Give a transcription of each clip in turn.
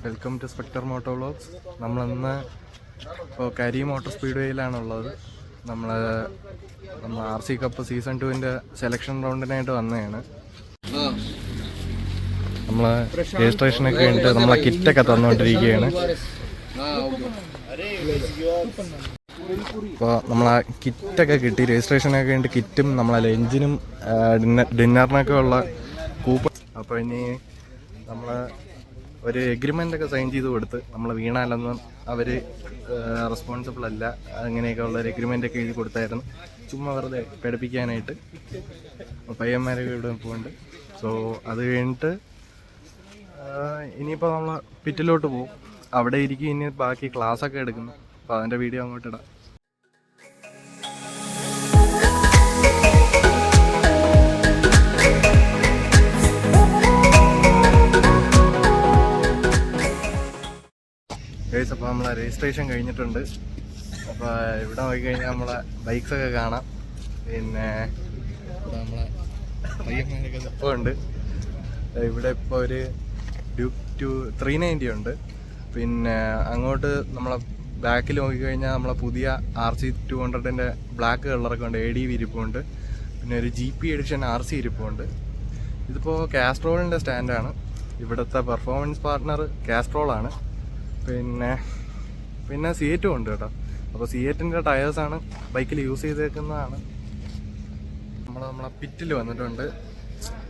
Welcome to Spector moto vlogs. നമ്മളിന്ന് ഇപ്പോൾ Kari motor സ്പീഡ് വേയിലാണുള്ളത്. നമ്മൾ RC കപ്പ് സീസൺ 2-ൻ്റെ സെലക്ഷൻ റൗണ്ടിനായിട്ട് വന്നതാണ്. നമ്മൾ രജിസ്ട്രേഷനൊക്കെ ഉണ്ട്, നമ്മളെ കിറ്റൊക്കെ തന്നുകൊണ്ടിരിക്കുകയാണ്. അപ്പോൾ നമ്മളെ കിറ്റൊക്കെ കിട്ടി, രജിസ്ട്രേഷനൊക്കെ ഉണ്ട്. കിറ്റും നമ്മളെ ലഞ്ചിനും ഡിന്നറിനൊക്കെ ഉള്ള കൂപ്പൺ. അപ്പോൾ ഇനി നമ്മൾ ഒരു എഗ്രിമെൻ്റൊക്കെ സൈൻ ചെയ്ത് കൊടുത്ത് നമ്മൾ വീണാലൊന്നും അവർ റെസ്പോൺസിബിൾ അല്ല, അങ്ങനെയൊക്കെ ഉള്ള ഒരു എഗ്രിമെൻ്റൊക്കെ എഴുതി കൊടുത്തായിരുന്നു, ചുമ്മാ വെറുതെ പഠിപ്പിക്കാനായിട്ട്. പയ്യന്മാരൊക്കെ ഇവിടെ പോകുന്നുണ്ട്. സോ അത് കഴിഞ്ഞിട്ട് ഇനിയിപ്പോൾ നമ്മൾ പിറ്റിലോട്ട് പോകും. അവിടെ ഇരിക്കും, ഇനി ബാക്കി ക്ലാസ്സൊക്കെ എടുക്കുന്നു. അപ്പോൾ അതിൻ്റെ വീഡിയോ അങ്ങോട്ടിടാം. ഗൈസ്, അപ്പോൾ നമ്മളെ രജിസ്ട്രേഷൻ കഴിഞ്ഞിട്ടുണ്ട്. അപ്പോൾ ഇവിടെ നോക്കിക്കഴിഞ്ഞാൽ നമ്മളെ ബൈക്സൊക്കെ കാണാം. പിന്നെ ഇവിടെ നമ്മളെ പയ്യന്മാരൊക്കെ ഇപ്പോൾ ഉണ്ട്. ഇവിടെ ഇപ്പോൾ ഒരു ഡ്യൂക്ക് 390 ഉണ്ട്. പിന്നെ അങ്ങോട്ട് നമ്മളെ ബാക്കിൽ നോക്കിക്കഴിഞ്ഞാൽ നമ്മളെ പുതിയ RC 200-ൻ്റെ ബ്ലാക്ക് കളറൊക്കെ ഉണ്ട്, ADV ഇരിപ്പുണ്ട്. പിന്നെ ഒരു GP എഡിഷൻ RC ഇരിപ്പുണ്ട്. ഇതിപ്പോൾ കാസ്ട്രോളിൻ്റെ സ്റ്റാൻഡാണ്. ഇവിടുത്തെ പെർഫോമൻസ് പാർട്ട്ണർ കാസ്ട്രോളാണ്. പിന്നെ സിയറ്റും ഉണ്ട് കേട്ടോ. അപ്പോൾ സിയറ്റിൻ്റെ ടയേഴ്സാണ് ബൈക്കിൽ യൂസ് ചെയ്തേക്കുന്നതാണ്. നമ്മളെ പിറ്റിൽ വന്നിട്ടുണ്ട്.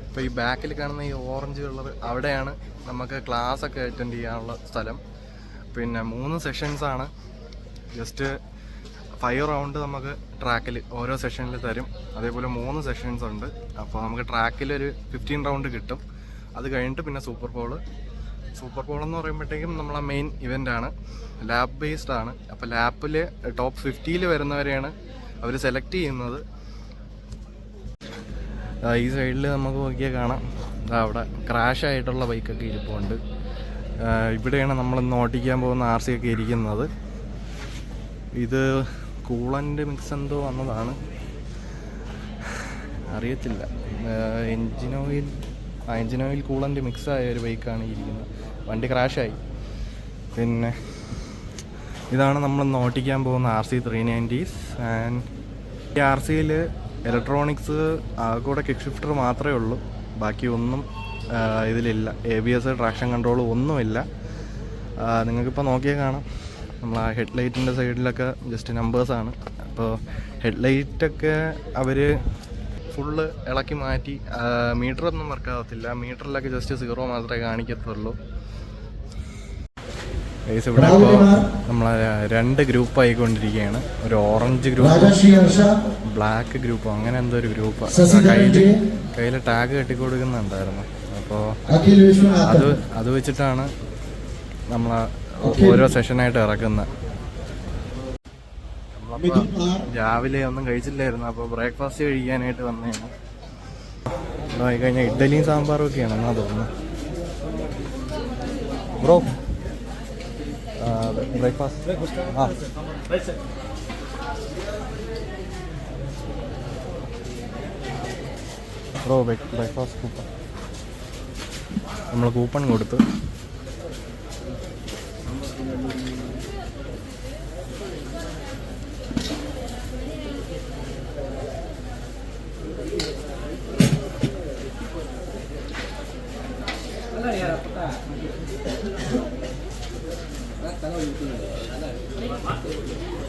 ഇപ്പോൾ ഈ ബാക്കിൽ കാണുന്ന ഈ ഓറഞ്ച് കളർ, അവിടെയാണ് നമുക്ക് ക്ലാസ്സൊക്കെ അറ്റൻഡ് ചെയ്യാനുള്ള സ്ഥലം. പിന്നെ 3 സെഷൻസാണ്. ജസ്റ്റ് 5 റൗണ്ട് നമുക്ക് ട്രാക്കിൽ ഓരോ സെഷനിൽ തരും. അതേപോലെ 3 സെഷൻസ് ഉണ്ട്. അപ്പോൾ നമുക്ക് ട്രാക്കിലൊരു 15 റൗണ്ട് കിട്ടും. അത് കഴിഞ്ഞിട്ട് പിന്നെ സൂപ്പർ പോൾ എന്ന് പറയുമ്പോഴത്തേക്കും നമ്മളെ മെയിൻ ഇവൻ്റാണ്. ലാബ് ബേസ്ഡ് ആണ്. അപ്പോൾ ലാപ്പിൽ ടോപ്പ് 50 വരുന്നവരെയാണ് അവർ സെലക്ട് ചെയ്യുന്നത്. ഈ സൈഡിൽ നമുക്ക് നോക്കിയാൽ കാണാം, അവിടെ ക്രാഷ് ആയിട്ടുള്ള ബൈക്കൊക്കെ ഇരിപ്പുണ്ട്. ഇവിടെയാണ് നമ്മളിന്ന് ഓടിക്കാൻ പോകുന്ന RC ഒക്കെ ഇരിക്കുന്നത്. ഇത് കൂളൻ്റ് മിക്സ് എന്തോ വന്നതാണ്, അറിയത്തില്ല. എൻജിൻ ഓയിൽ കൂളൻ്റ് മിക്സായ ഒരു ബൈക്കാണ് ഇരിക്കുന്നത്. വണ്ടി ക്രാഷായി. പിന്നെ ഇതാണ് നമ്മളിന്ന് ഓടിക്കാൻ പോകുന്ന RC 390s. ആൻഡ് ഈ RCയിൽ ഇലക്ട്രോണിക്സ് കൂടെ കിക്ക് ഷിഫ്റ്റർ മാത്രമേ ഉള്ളൂ, ബാക്കി ഒന്നും ഇതിലില്ല. ABS, ട്രാക്ഷൻ കൺട്രോൾ ഒന്നുമില്ല. നിങ്ങൾക്കിപ്പോൾ നോക്കിയാൽ കാണാം, നമ്മൾ ആ ഹെഡ് ലൈറ്റിൻ്റെ സൈഡിലൊക്കെ ജസ്റ്റ് നമ്പേഴ്സാണ്. അപ്പോൾ ഹെഡ് ലൈറ്റൊക്കെ അവർ ഫുള്ള് ഇളക്കി മാറ്റി. മീറ്ററൊന്നും വർക്കാകത്തില്ല, മീറ്ററിലൊക്കെ ജസ്റ്റ് 0 മാത്രമേ കാണിക്കത്തുള്ളൂ. ഗൈസ്, ഇവിടെ ഇപ്പോൾ നമ്മളെ 2 ഗ്രൂപ്പ് ആയിക്കൊണ്ടിരിക്കുകയാണ്. ഒരു ഓറഞ്ച് ഗ്രൂപ്പ്, ബ്ലാക്ക് ഗ്രൂപ്പ്, അങ്ങനെ എന്തോ ഒരു ഗ്രൂപ്പ്. കയ്യിൽ ടാഗ് കെട്ടിക്കൊടുക്കുന്നുണ്ടായിരുന്നു. അപ്പോൾ അത് വെച്ചിട്ടാണ് നമ്മളെ ഓരോ സെഷനായിട്ട് ഇറക്കുന്നത്. രാവിലെ ഒന്നും കഴിച്ചില്ലായിരുന്നു, അപ്പോൾ ബ്രേക്ക്ഫാസ്റ്റ് കഴിക്കാനായിട്ട് വന്നതാണ്. ആയി കഴിഞ്ഞാൽ ഇഡ്ഡലിയും സാമ്പാറും ഒക്കെയാണെന്നാ തോന്നുന്നു. ബ്രോ, ബ്രേക്ക്ഫാസ്റ്റ് ബ്രേക്ക്ഫാസ്റ്റ് കൂപ്പൺ നമ്മൾ കൂപ്പൺ കൊടുത്തു.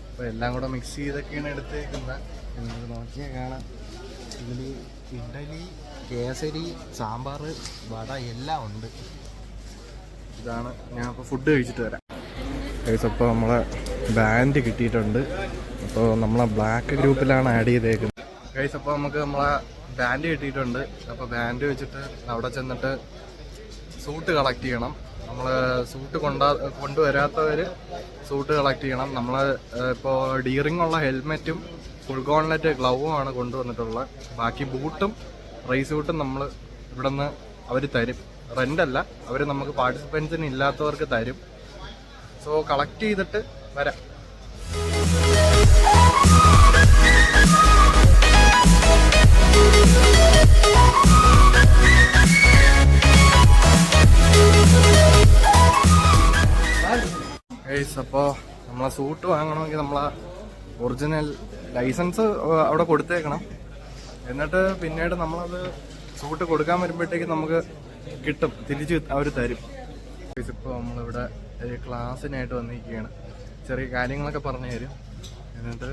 അപ്പോൾ എല്ലാം കൂടെ മിക്സ് ചെയ്തൊക്കെയാണ് എടുത്തേക്കുന്നത്. നിങ്ങൾക്ക് നോക്കിയാൽ കാണാം, ഇതിൽ ഇഡ്ഡലി, കേസരി, സാമ്പാർ, വട എല്ലാം ഉണ്ട്. ഇതാണ്. ഞാൻ അപ്പോൾ ഫുഡ് കഴിച്ചിട്ട് വരാം. അപ്പോൾ നമ്മളെ ബാൻഡ് കിട്ടിയിട്ടുണ്ട്. അപ്പോൾ നമ്മളെ ബ്ലാക്ക് ഗ്രൂപ്പിലാണ് ആഡ് ചെയ്തേക്കുന്നത്. ഗൈസ്, അപ്പോൾ നമുക്ക് നമ്മളെ ബാൻഡ് കിട്ടിയിട്ടുണ്ട്. അപ്പോൾ ബാൻഡ് വെച്ചിട്ട് അവിടെ ചെന്നിട്ട് സൂട്ട് കളക്ട് ചെയ്യണം. നമ്മൾ സൂട്ട് കൊണ്ടുവരാത്തവർ സൂട്ട് കളക്ട് ചെയ്യണം. നമ്മൾ ഇപ്പോൾ ഡീറിംഗ് ഉള്ള ഹെൽമെറ്റും ഫുൾ ഗോൺലെറ്റ് ഗ്ലൗവുമാണ് കൊണ്ടുവന്നിട്ടുള്ളത്. ബാക്കി ബൂട്ടും റേസ് ബൂട്ടും നമ്മൾ ഇവിടെ നിന്ന് അവർ തരും. റെൻ്റല്ല, അവർ നമുക്ക് പാർട്ടിസിപ്പൻസിന് ഇല്ലാത്തവർക്ക് തരും. സോ കളക്ട് ചെയ്തിട്ട് വരാം. ഗൈസ്, അപ്പോൾ നമ്മളെ സൂട്ട് വാങ്ങണമെങ്കിൽ നമ്മളെ ഒറിജിനൽ ലൈസൻസ് അവിടെ കൊടുത്തേക്കണം. എന്നിട്ട് പിന്നീട് നമ്മളത് സൂട്ട് കൊടുക്കാൻ വരുമ്പോഴത്തേക്ക് നമുക്ക് കിട്ടും, തിരിച്ച് അവർ തരും. ഇപ്പോൾ നമ്മളിവിടെ ക്ലാസ്സിനായിട്ട് വന്നിരിക്കുകയാണ്. ചെറിയ കാര്യങ്ങളൊക്കെ പറഞ്ഞു തരും. എന്നിട്ട്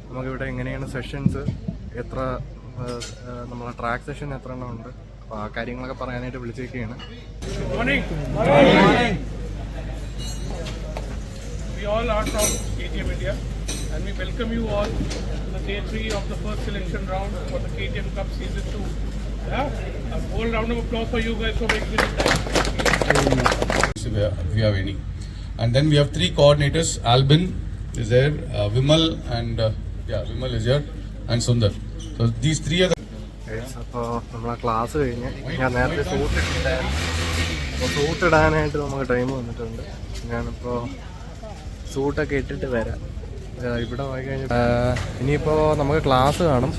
നമുക്കിവിടെ എങ്ങനെയാണ് സെഷൻസ്, എത്ര നമ്മളെ ട്രാക്ക് സെഷൻ എത്ര എണ്ണം ഉണ്ട്, അപ്പോൾ ആ കാര്യങ്ങളൊക്കെ പറയാനായിട്ട് വിളിച്ചിരിക്കുകയാണ്. We all are from KTM India and we welcome you all to the day 3 of the first selection round for the KTM Cup Season 2. Yeah? A whole round of applause for you guys for making it time. If you have any. And then we have 3 coordinators. Albin is there, Vimal and Vimal is here, and Sundar. So these 3 are the... അപ്പോൾ നമ്മളെ class കഴിഞ്ഞ് ഞാൻ നേരത്തെ suit ഇട്ടിട്ടായിരുന്നു. അപ്പോൾ suit ഇടാനായിട്ട് നമുക്ക് time വന്നിട്ടുണ്ട്. ഞാനിപ്പോൾ സൂട്ടൊക്കെ ഇട്ടിട്ട് വരാം. ഇവിടെ പോയി കഴിഞ്ഞിട്ട് ഇനിയിപ്പോൾ നമുക്ക് ക്ലാസ് കാണും.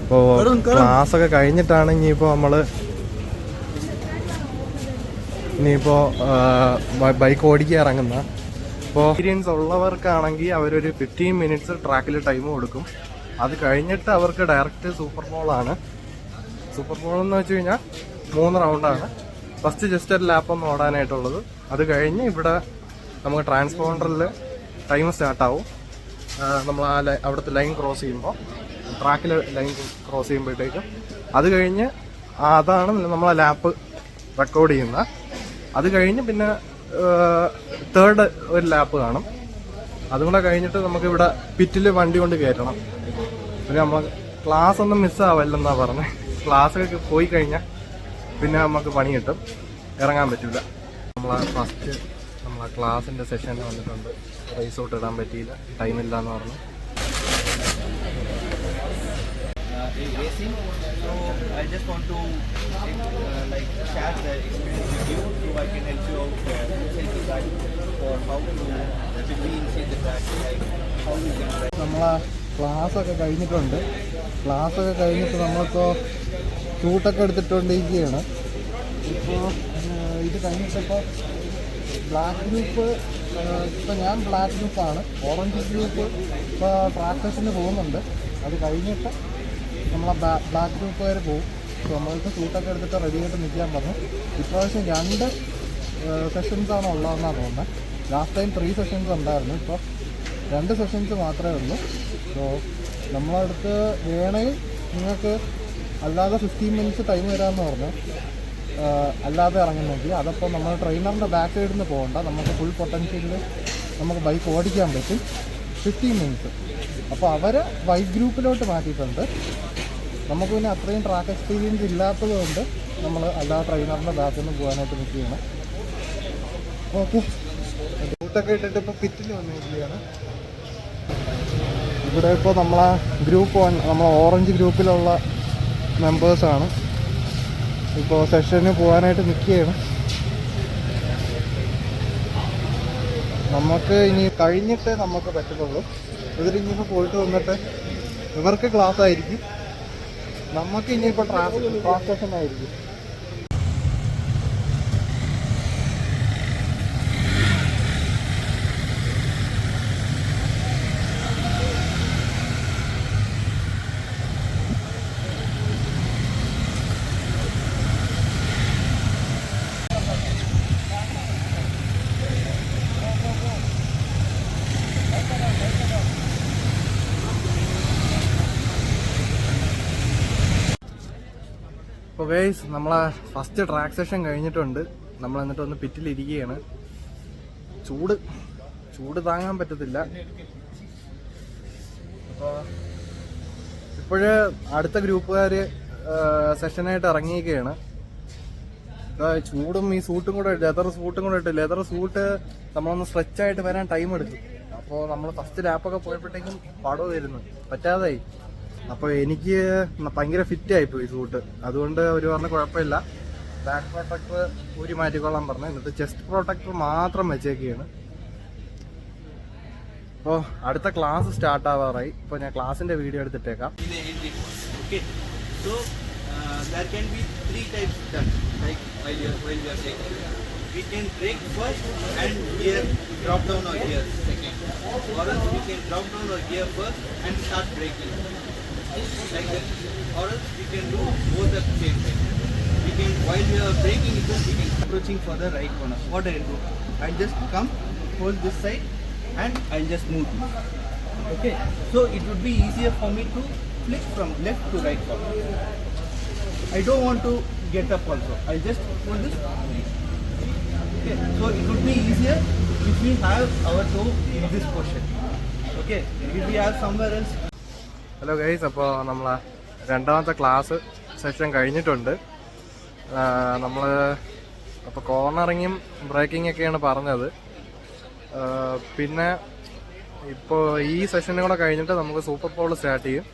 അപ്പോൾ ക്ലാസ്സൊക്കെ കഴിഞ്ഞിട്ടാണ് ഇനിയിപ്പോൾ ബൈക്ക് ഓടിക്കാൻ ഇറങ്ങുന്ന. അപ്പോൾ എക്സ്പീരിയൻസ് ഉള്ളവർക്കാണെങ്കിൽ അവരൊരു 15 മിനിറ്റ്സ് ട്രാക്കിൽ ടൈം കൊടുക്കും. അത് കഴിഞ്ഞിട്ട് അവർക്ക് ഡയറക്റ്റ് സൂപ്പർ ബോളാണ്. സൂപ്പർ ബോൾ എന്ന് വെച്ച് കഴിഞ്ഞാൽ 3 റൗണ്ടാണ്. ഫസ്റ്റ് ജസ്റ്റ് ഒരു ലാപ്പൊന്ന് ഓടാനായിട്ടുള്ളത്. അത് കഴിഞ്ഞ് ഇവിടെ നമുക്ക് ട്രാൻസ്പോണ്ടറിൽ ടൈം സ്റ്റാർട്ടാവും. നമ്മൾ അവിടുത്തെ ലൈൻ ക്രോസ് ചെയ്യുമ്പോൾ, ട്രാക്കിൽ ലൈൻ ക്രോസ് ചെയ്യുമ്പോഴത്തേക്കും അത് കഴിഞ്ഞ് അതാണ് നമ്മളെ ലാപ്പ് റെക്കോർഡ് ചെയ്യുന്നത്. അത് കഴിഞ്ഞ് പിന്നെ തേർഡ് ഒരു ലാപ്പ് കാണും. അതും കൂടെ കഴിഞ്ഞിട്ട് നമുക്കിവിടെ പിറ്റിൽ വണ്ടി കൊണ്ട് കയറ്റണം. പിന്നെ നമ്മൾ ക്ലാസ് ഒന്നും മിസ്സാവല്ലെന്നാണ് പറഞ്ഞത്. ക്ലാസ്സൊക്കെ പോയി കഴിഞ്ഞാൽ പിന്നെ നമുക്ക് പണി കിട്ടും, ഇറങ്ങാൻ പറ്റില്ല. നമ്മളെ ക്ലാസ്സിൻ്റെ സെഷൻ വന്നിട്ടുണ്ട്. റേസ് ഔട്ട് ഇടാൻ പറ്റിയില്ല, ടൈമില്ല എന്ന് പറഞ്ഞു. Racing, so I just want to share the experience with you, so I can help you out to guide for how to be inside the track, like how you can ride. നമ്മളെ ക്ലാസ്സൊക്കെ കഴിഞ്ഞിട്ടുണ്ട്. ക്ലാസ്സൊക്കെ കഴിഞ്ഞിട്ട് നമ്മളിപ്പോൾ ഷൂട്ടൊക്കെ എടുത്തിട്ടുണ്ടിരിക്കുകയാണ്. ഇപ്പോൾ ഇത് കഴിഞ്ഞിട്ടിപ്പോൾ black group, ഇപ്പോൾ ഞാൻ ബ്ലാക്ക് ഗ്രൂപ്പാണ്. ഓറഞ്ച് ഗ്രൂപ്പ് ഇപ്പോൾ പ്രാക്ടീസിന് പോകുന്നുണ്ട്. അത് കഴിഞ്ഞിട്ട് നമ്മളെ ബ്ലാക്ക് ഗ്രൂപ്പുകാർ പോകും. സോ നമ്മൾക്ക് ഷൂട്ടൊക്കെ എടുത്തിട്ട് റെഡിയായിട്ട് നിൽക്കാൻ പറഞ്ഞു. ഇപ്രാവശ്യം 2 സെഷൻസാണ് ഉള്ളതെന്നാണ് തോന്നുന്നത്. ലാസ്റ്റ് ടൈം 3 സെഷൻസ് ഉണ്ടായിരുന്നു. ഇപ്പോൾ 2 സെഷൻസ് മാത്രമേ ഉള്ളൂ. സോ നമ്മളടുത്ത് വേണമെങ്കിൽ നിങ്ങൾക്ക് അല്ലാതെ 15 മിനിറ്റ്സ് ടൈം തരാമെന്ന് പറഞ്ഞു. അല്ലാതെ ഇറങ്ങുന്നെങ്കിൽ അതപ്പോൾ നമ്മൾ ട്രെയിനറിൻ്റെ ബാക്ക് സൈഡിൽ നിന്ന് പോകണ്ട, നമുക്ക് ഫുൾ പൊട്ടൻഷ്യലിൽ നമുക്ക് ബൈക്ക് ഓടിക്കാൻ പറ്റും 15 മിനിറ്റ്സ്. അപ്പോൾ അവരെ ബൈക്ക് ഗ്രൂപ്പിലോട്ട് മാറ്റിയിട്ടുണ്ട്. നമുക്ക് പിന്നെ അത്രയും ട്രാക്ക് എക്സ്പീരിയൻസ് ഇല്ലാത്തത് കൊണ്ട് നമ്മൾ അല്ലാതെ ട്രെയിനറിൻ്റെ ബാക്കിൽ നിന്ന് പോകാനായിട്ട് നിൽക്കുകയാണ്. ഓക്കെ, ഷൂട്ടൊക്കെ ഇട്ടിട്ട് ഇപ്പോൾ പിറ്റിൽ വന്നിരിക്കുകയാണ്. ഇവിടെ ഇപ്പോൾ നമ്മളെ ഗ്രൂപ്പ് 1, നമ്മളെ ഓറഞ്ച് ഗ്രൂപ്പിലുള്ള മെമ്പേഴ്സാണ്. ഇപ്പോൾ സെഷന് പോകാനായിട്ട് നിൽക്കുകയാണ്. നമുക്ക് ഇനി കഴിഞ്ഞിട്ടേ നമുക്ക് പറ്റുള്ളൂ. ഇതിലിനിയിപ്പോൾ പോയിട്ട് വന്നിട്ട് ഇവർക്ക് ക്ലാസ് ആയിരിക്കും, നമുക്ക് ഇനിയിപ്പോൾ ട്രാക്ക് സെഷൻ ആയിരിക്കും. അപ്പോൾ ഗൈസ്, നമ്മളെ ഫസ്റ്റ് ട്രാക്ക് സെഷൻ കഴിഞ്ഞിട്ടുണ്ട്. നമ്മൾ എന്നിട്ട് ഒന്ന് പിറ്റിലിരിക്കുകയാണ്. ചൂട് താങ്ങാൻ പറ്റത്തില്ല. അപ്പോൾ ഇപ്പോഴ് അടുത്ത ഗ്രൂപ്പുകാർ സെഷനായിട്ട് ഇറങ്ങിയിരിക്കുകയാണ്. ചൂടും ഈ സൂട്ടും കൂടെ ലെതർ സൂട്ട് നമ്മളൊന്ന് സ്ട്രെച്ചായിട്ട് വരാൻ ടൈം എടുക്കും. അപ്പോൾ നമ്മൾ ഫസ്റ്റ് ലാപ്പൊക്കെ പോയപ്പോഴത്തേക്കും പടവ് വരുന്നു, പറ്റാതായി. അപ്പോൾ എനിക്ക് ഭയങ്കര ഫിറ്റായിപ്പോയി സൂട്ട്. അതുകൊണ്ട് അവർ പറഞ്ഞ കുഴപ്പമില്ല, ബാക്ക് പ്രൊട്ടക്ടർ ഊരി മാറ്റിക്കൊള്ളാൻ പറഞ്ഞു. എന്നിട്ട് ചെസ്റ്റ് പ്രൊട്ടക്ടർ മാത്രം വെച്ചേക്കുകയാണ്. അപ്പോൾ അടുത്ത ക്ലാസ് സ്റ്റാർട്ട് ആവാറായി. ഇപ്പോൾ ഞാൻ ക്ലാസ്സിൻ്റെ video എടുത്തിട്ടേക്കാം. Okay, so there can be 3 types done, like while we are taking. we can brake first and gear drop down or gear second. Or else we can drop down or gear first and start braking. Like that. Or else we can do both at the same time. We can, while we are braking it, we can approaching for the right corner. What I'll do, I'll just come, hold this side and I'll just move this. Okay, so it would be easier for me to flick from left to right corner. I don't want to get up also. I'll just hold this. Okay, so it would be easier if we have our toe in this position. Okay, if we have somewhere else. Hello guys, അപ്പോൾ നമ്മൾ രണ്ടാമത്തെ class session കഴിഞ്ഞിട്ടുണ്ട്. നമ്മൾ അപ്പോൾ കോർണറിങ്ങും breaking ഒക്കെയാണ് പറഞ്ഞത്. പിന്നെ ഇപ്പോൾ ഈ സെഷനും കൂടെ കഴിഞ്ഞിട്ട് നമുക്ക് സൂപ്പർ പോൾ സ്റ്റാർട്ട് ചെയ്യും.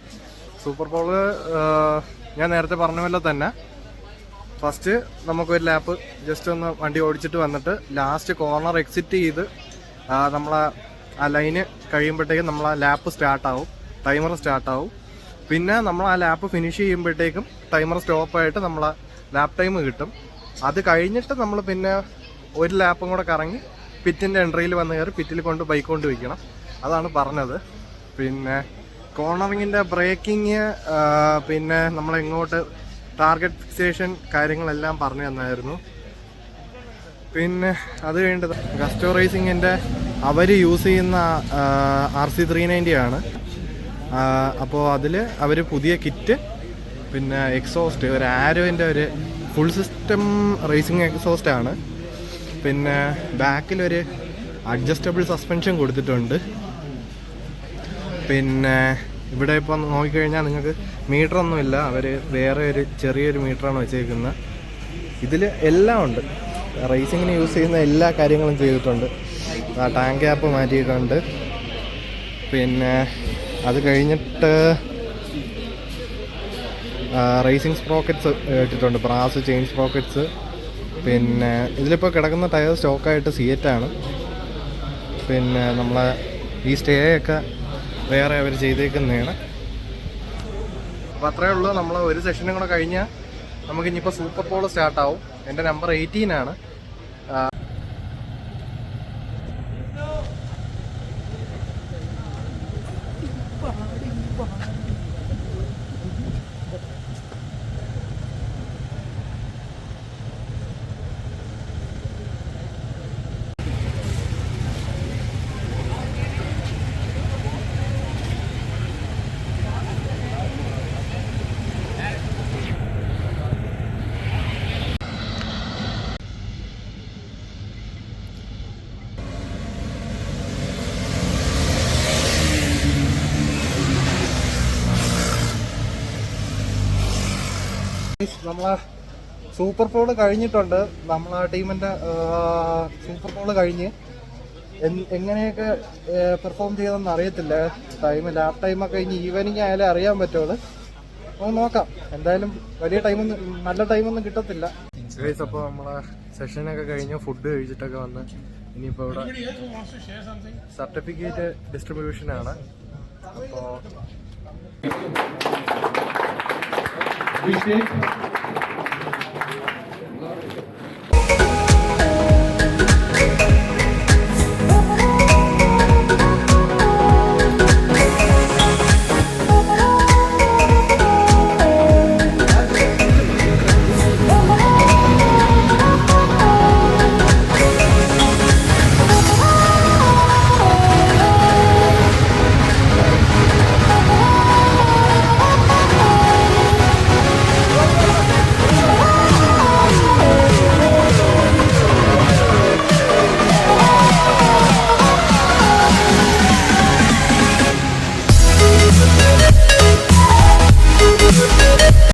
സൂപ്പർ പോള് ഞാൻ നേരത്തെ പറഞ്ഞ തന്നെ ഫസ്റ്റ് നമുക്കൊരു ലാപ്പ് ജസ്റ്റ് ഒന്ന് വണ്ടി ഓടിച്ചിട്ട് വന്നിട്ട് ലാസ്റ്റ് കോർണർ എക്സിറ്റ് ചെയ്ത് നമ്മളെ ആ ലൈന് കഴിയുമ്പോഴത്തേക്കും നമ്മളെ ലാപ്പ് സ്റ്റാർട്ടാവും, ടൈമർ സ്റ്റാർട്ടാവും. പിന്നെ നമ്മൾ ആ ലാപ്പ് ഫിനിഷ് ചെയ്യുമ്പോഴത്തേക്കും ടൈമർ സ്റ്റോപ്പായിട്ട് നമ്മളെ ലാപ്പ് ടൈം കിട്ടും. അത് കഴിഞ്ഞിട്ട് നമ്മൾ പിന്നെ ഒരു ലാപ്പും കൂടെ കറങ്ങി പിറ്റിൻ്റെ എൻട്രിയിൽ വന്ന് കയറി പിറ്റിൽ കൊണ്ട് ബൈക്ക് കൊണ്ട് വയ്ക്കണം. അതാണ് പറഞ്ഞത്. പിന്നെ കോർണറിങ്ങിൻ്റെ ബ്രേക്കിങ്, പിന്നെ നമ്മളെങ്ങോട്ട് ടാർഗറ്റ് ഫിക്സേഷൻ കാര്യങ്ങളെല്ലാം പറഞ്ഞു തന്നായിരുന്നു. പിന്നെ അത് കഴിഞ്ഞിട്ട് ഗസ്റ്റോ റേസിങ്ങിൻ്റെ അവർ യൂസ് ചെയ്യുന്ന RC390 ആണ്. അപ്പോൾ അതിൽ അവർ പുതിയ കിറ്റ്, പിന്നെ എക്സോസ്റ്റ്, ഒരു ആരോൻ്റെ ഒരു ഫുൾ സിസ്റ്റം റേസിംഗ് എക്സോസ്റ്റാണ്. പിന്നെ ബാക്കിലൊരു അഡ്ജസ്റ്റബിൾ സസ്പെൻഷൻ കൊടുത്തിട്ടുണ്ട്. പിന്നെ ഇവിടെ ഇപ്പം നോക്കിക്കഴിഞ്ഞാൽ നിങ്ങൾക്ക് മീറ്ററൊന്നുമില്ല, അവർ വേറെ ഒരു ചെറിയൊരു മീറ്ററാണ് വെച്ചേക്കുന്നത്. ഇതിൽ എല്ലാം ഉണ്ട്, റേസിങ്ങിന് യൂസ് ചെയ്യുന്ന എല്ലാ കാര്യങ്ങളും ചെയ്തിട്ടുണ്ട്. ടാങ്ക് ക്യാപ്പ് മാറ്റിയിട്ടുണ്ട്. പിന്നെ അത് കഴിഞ്ഞിട്ട് റേസിംഗ് സ്പ്രോക്കറ്റ്സ് ഇട്ടിട്ടുണ്ട്, ബ്രാസ് ചെയിൻ സ്പ്രോക്കറ്റ്സ്. പിന്നെ ഇതിലിപ്പോൾ കിടക്കുന്ന ടയർ സ്റ്റോക്കായിട്ട് സിയറ്റാണ്. പിന്നെ നമ്മളെ ഈ സ്റ്റേ ഒക്കെ വേറെ അവർ ചെയ്തേക്കുന്നതാണ്. അപ്പോൾ അത്രയേ ഉള്ളൂ. നമ്മൾ ഒരു സെഷനും കൂടെ കഴിഞ്ഞാൽ നമുക്കിനിയിപ്പോൾ സൂപ്പർ പോൾ സ്റ്റാർട്ടാവും. എൻ്റെ നമ്പർ 18 ആണ്. നമ്മളെ സൂപ്പർ പോള് കഴിഞ്ഞിട്ടുണ്ട്. നമ്മളെ ടീമിൻ്റെ സൂപ്പർ പോള് കഴിഞ്ഞ് എങ്ങനെയൊക്കെ പെർഫോം ചെയ്തതെന്ന് അറിയത്തില്ല. ലാപ്പ് ടൈമൊക്കെ കഴിഞ്ഞ് ഈവനിങ് ആയാലേ അറിയാൻ പറ്റുള്ളൂ. അപ്പോൾ നോക്കാം. എന്തായാലും വലിയ ടൈമൊന്നും, നല്ല ടൈമൊന്നും കിട്ടത്തില്ല. അപ്പോൾ നമ്മളെ സെഷനൊക്കെ കഴിഞ്ഞ് ഫുഡ് കഴിച്ചിട്ടൊക്കെ വന്ന് ഇനിയിപ്പോൾ ഇവിടെ സർട്ടിഫിക്കറ്റ് ഡിസ്ട്രിബ്യൂഷനാണ്. അപ്പോൾ